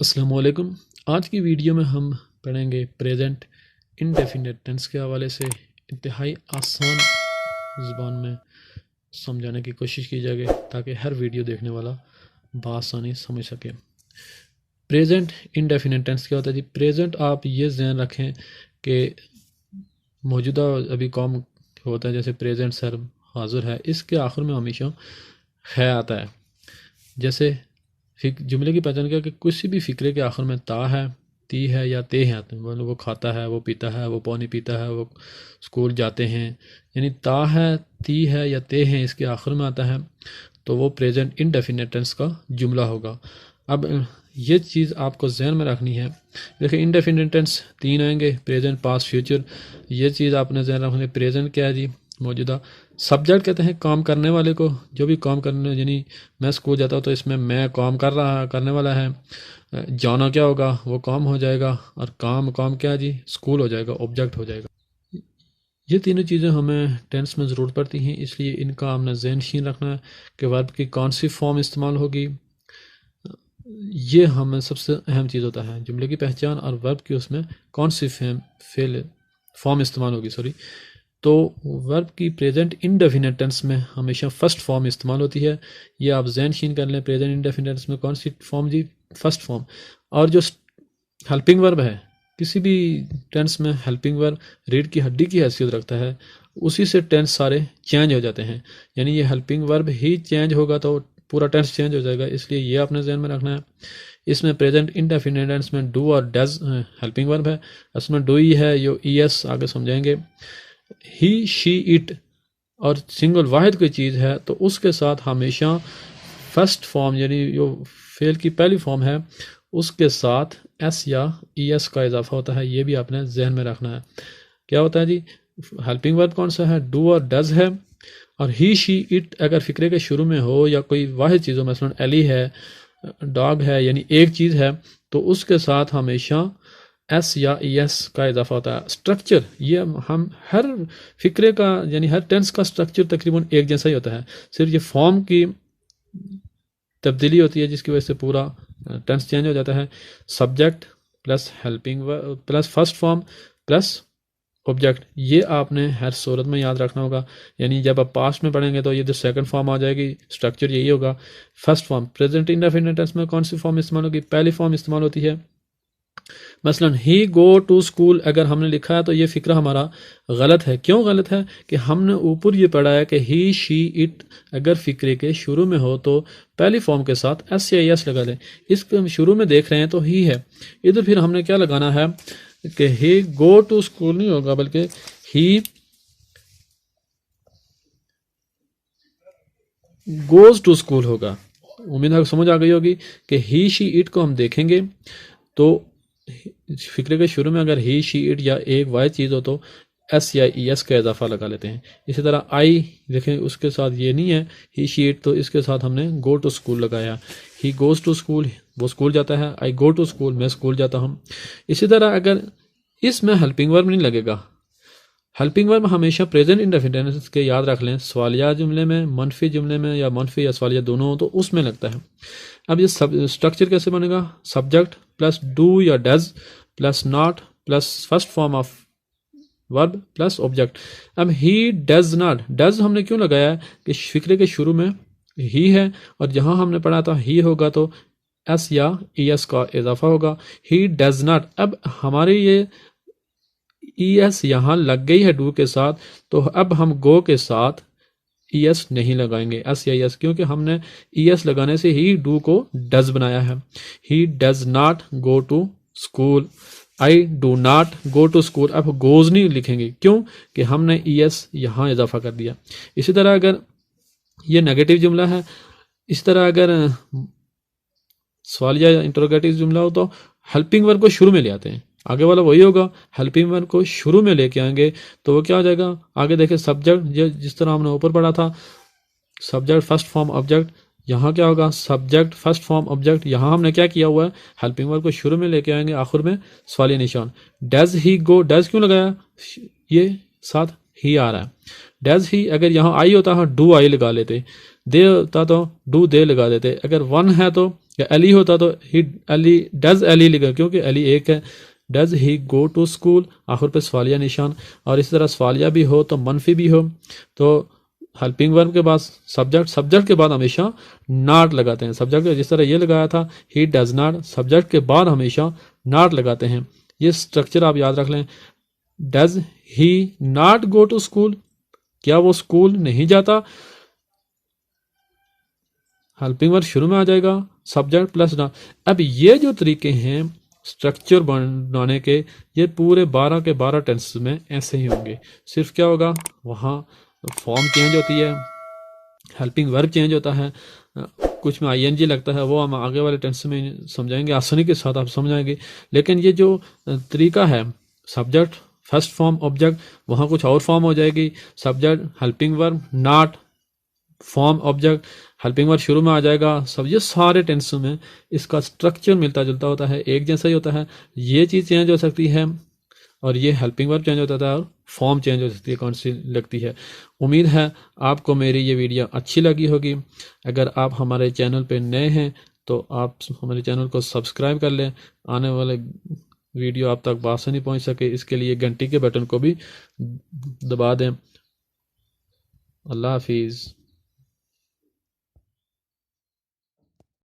السلام علیکم۔ آج کی ویڈیو میں ہم پڑھیں گے پریزنٹ انڈیفینٹ ٹینس کے حوالے سے انتہائی آسان زبان میں سمجھانے کی کوشش کی جائے گی تاکہ ہر ویڈیو دیکھنے والا بآسانی سمجھ سکے۔ پریزنٹ انڈیفینٹ ٹینس کیا ہوتا ہے جی؟ پریزنٹ آپ یہ ذہن رکھیں کہ موجودہ ابھی کام ہوتا ہے، جیسے پریزنٹ سر حاضر ہے، اس کے آخر میں ہمیشہ ہے آتا ہے۔ جیسے جملے کی پہچان کیا کہ کسی بھی فقرے کے آخر میں تا ہے، تی ہے یا تے ہے، مطلب وہ کھاتا ہے، وہ پیتا ہے، وہ پانی پیتا ہے، وہ اسکول جاتے ہیں، یعنی تا ہے، تی ہے یا تے ہیں اس کے آخر میں آتا ہے تو وہ پریزنٹ انڈیفینٹ ٹینس کا جملہ ہوگا۔ اب یہ چیز آپ کو ذہن میں رکھنی ہے۔ دیکھیں انڈیفینٹ ٹینس تین آئیں گے، پریزنٹ، پاسٹ، فیوچر۔ یہ چیز آپ نے ذہن رکھنی ہے۔ پریزنٹ کیا ہے جی؟ موجودہ۔ سبجیکٹ کہتے ہیں کام کرنے والے کو، جو بھی کام کرنے، یعنی میں اسکول جاتا ہوں تو اس میں میں کام کرنے والا ہے۔ جانا کیا ہوگا؟ وہ کام ہو جائے گا، اور کام کیا جی؟ اسکول ہو جائے گا، آبجیکٹ ہو جائے گا۔ یہ تینوں چیزیں ہمیں ٹینس میں ضرورت پڑتی ہیں، اس لیے ان کا ہم نے ذہن نشین رکھنا ہے کہ ورب کی کون سی فارم استعمال ہوگی۔ یہ ہمیں سب سے اہم چیز ہوتا ہے، جملے کی پہچان اور ورب کی اس میں کون سی فارم استعمال ہوگی۔ تو ورب کی پریزنٹ انڈیفینٹ ٹینس میں ہمیشہ فرسٹ فارم استعمال ہوتی ہے۔ یہ آپ ذہن نشین کر لیں۔ پریزنٹ انڈیفینٹ ٹینس میں کون سی فارم جی؟ First form. اور جو ہیلپنگ ورب ہے، کسی بھی ٹینس میں ہیلپنگ ورب ریڑھ کی ہڈی کی حیثیت رکھتا ہے، اسی سے ٹینس سارے چینج ہو جاتے ہیں، یعنی یہ ہیلپنگ ورب ہی چینج ہوگا تو پورا ٹینس چینج ہو جائے گا، اس لیے یہ آپ نے ذہن میں رکھنا ہے۔ اس میں پریزنٹ انڈیفینٹ ٹینس میں ڈو اور ڈز ہیلپنگ ورب ہے، اس میں ڈو ہی ہے، یہ ای ایس آگے سمجھائیں گے۔ ہی، شی، اٹ اور سنگل واحد کوئی چیز ہے تو اس کے ساتھ ہمیشہ فرسٹ فارم، یعنی جو فعل کی پہلی فارم ہے، اس کے ساتھ ایس یا ای ایس کا اضافہ ہوتا ہے۔ یہ بھی آپ نے ذہن میں رکھنا ہے۔ کیا ہوتا ہے جی؟ ہیلپنگ ورب کون سا ہے؟ ڈو اور ڈز ہے۔ اور ہی، شی، اٹ اگر فقرے کے شروع میں ہو یا کوئی واحد چیز ہو، مثلا ایلی ہے، ڈاگ ہے، یعنی ایک چیز ہے، تو اس کے ساتھ ہمیشہ ایس یا ای ایس کا اضافہ ہوتا ہے۔ سٹرکچر، یہ ہم ہر فقرے کا، یعنی ہر ٹینس کا سٹرکچر تقریباً ایک جیسا ہی ہوتا ہے، صرف یہ فارم کی تبدیلی ہوتی ہے جس کی وجہ سے پورا ٹینس چینج ہو جاتا ہے۔ Subject plus helping plus first form plus object, یہ آپ نے ہر صورت میں یاد رکھنا ہوگا۔ یعنی جب آپ پاسٹ میں پڑھیں گے تو یہ جو سیکنڈ فارم آ جائے گی، سٹرکچر یہی ہوگا۔ First form present indefinite tense میں کون سی فارم استعمال ہوگی؟ پہلی فارم استعمال ہوتی ہے۔ مثلا ہی گو ٹو اسکول اگر ہم نے لکھا ہے تو یہ فقرہ ہمارا غلط ہے۔ کیوں غلط ہے؟ کہ ہم نے اوپر یہ پڑھا ہے کہ ہی، شی، اٹ اگر فقرے کے شروع میں ہو تو پہلی فارم کے ساتھ ایس یا ایس لگا لیں۔ اس کے شروع میں دیکھ رہے ہیں تو ہی ہے، ادھر پھر ہم نے کیا لگانا ہے کہ ہی گو ٹو اسکول نہیں ہوگا بلکہ ہی گوز ٹو اسکول ہوگا۔ امید ہے سمجھ آ گئی ہوگی کہ ہی، شی، اٹ کو ہم دیکھیں گے تو فقرے کے شروع میں اگر ہی، شی، اٹ یا ایک واحد چیز ہو تو ایس یا ای ایس کا اضافہ لگا لیتے ہیں۔ اسی طرح آئی دیکھیں، اس کے ساتھ یہ نہیں ہے ہی، شی، اٹ، تو اس کے ساتھ ہم نے گو ٹو اسکول لگایا۔ ہی گوز ٹو اسکول، وہ اسکول جاتا ہے۔ آئی گو ٹو اسکول، میں اسکول جاتا ہوں۔ اسی طرح اگر اس میں ہیلپنگ ورب نہیں لگے گا، ہیلپنگ ورب ہمیشہ پریزنٹ انڈیفینٹ ٹینس کے یاد رکھ لیں، سوالیہ جملے میں، منفی جملے میں، یا منفی یا سوالیہ دونوں ہو تو اس میں لگتا ہے۔ اب یہ سٹرکچر کیسے بنے گا؟ سبجیکٹ پلس ڈو یا does plus not plus first form of verb plus object. اب ہی ڈز ناٹ، ڈز ہم نے کیوں لگایا ہے کہ فقرے کے شروع میں ہی ہے اور جہاں ہم نے پڑھا تھا ہی ہوگا تو ایس یا ای ایس کا اضافہ ہوگا۔ ہی ڈز ناٹ، اب ہماری یہ ای ایس یہاں لگ گئی ہے ڈو کے ساتھ، تو اب ہم گو کے ساتھ ای ایس نہیں لگائیں گے، ایس یا ای ایس، کیونکہ ہم نے ای ایس لگانے سے ہی ڈو کو ڈز بنایا ہے۔ He does not go to school, I do not go to school, اب گوز نہیں لکھیں گے، کیوں کہ ہم نے ای ایس یہاں اضافہ کر دیا۔ اسی طرح اگر یہ نیگیٹو جملہ ہے، اس طرح اگر سوالیہ یا انٹروگیٹو جملہ ہو تو ہیلپنگ ورب کو شروع میں لے آتے ہیں، آگے والا وہی ہوگا، ہیلپنگ ورب کو شروع میں لے کے آئیں گے تو وہ کیا ہو جائے گا؟ آگے دیکھیں سبجیکٹ، جس طرح ہم نے اوپر پڑھا تھا، سبجیکٹ فرسٹ فارم آبجیکٹ، یہاں کیا ہوگا؟ سبجیکٹ فرسٹ فارم آبجیکٹ، یہاں ہم نے کیا کیا ہوا ہے؟ ہیلپنگ ورب کو شروع میں لے کے آئیں گے، آخر میں سوالیہ نشان۔ ڈز ہی گو، ڈز کیوں لگایا؟ یہ ساتھ ہی آ رہا ہے۔ ڈز ہی، اگر یہاں آئی ہوتا ہے ڈو آئی لگا لیتے، دے ہوتا تو ڈو دے لگا دیتے، اگر ون ہے تو یا ایلی ہوتا تو ایلی ڈز ایلی لکھا، کیونکہ ایلی ایک ہے. Does he go to school, آخر پہ سوالیہ نشان. اور اس طرح سوالیہ بھی ہو تو منفی بھی ہو تو ہیلپنگ ورب کے بعد سبجیکٹ کے بعد ہمیشہ ناٹ لگاتے ہیں. سبجیکٹ جس طرح یہ لگایا تھا ہی ڈز ناٹ، سبجیکٹ کے بعد ہمیشہ ناٹ لگاتے ہیں. یہ سٹرکچر آپ یاد رکھ لیں. Does he not go to school, کیا وہ اسکول نہیں جاتا؟ ہیلپنگ ورب شروع میں آ جائے گا، سبجیکٹ پلس ناٹ. اب یہ جو طریقے ہیں سٹرکچر بنانے کے، یہ پورے 12 کے 12 ٹینس میں ایسے ہی ہوں گے. صرف کیا ہوگا، وہاں فارم چینج ہوتی ہے، ہیلپنگ ورب چینج ہوتا ہے، کچھ میں آئی این جی لگتا ہے، وہ ہم آگے والے ٹینس میں سمجھائیں گے، آسانی کے ساتھ آپ سمجھائیں گے. لیکن یہ جو طریقہ ہے سبجیکٹ فرسٹ فارم آبجیکٹ، وہاں کچھ اور فارم ہو جائے گی. سبجیکٹ ہیلپنگ ورب ناٹ فارم آبجیکٹ، ہیلپنگ ورب شروع میں آ جائے گا. سب یہ سارے ٹینسوں میں اس کا سٹرکچر ملتا جلتا ہوتا ہے، ایک جیسا ہی ہوتا ہے. یہ چیز چینج ہو سکتی ہے اور یہ ہیلپنگ ورب چینج ہوتا ہے اور فارم چینج ہو سکتی ہے، کون سی لگتی ہے. امید ہے آپ کو میری یہ ویڈیو اچھی لگی ہوگی. اگر آپ ہمارے چینل پہ نئے ہیں تو آپ ہمارے چینل کو سبسکرائب کر لیں، آنے والے ویڈیو آپ تک بآسانی پہنچ سکے. اس کے لیے گھنٹی کے بٹن کو بھی دبا دیں. اللہ حافظ.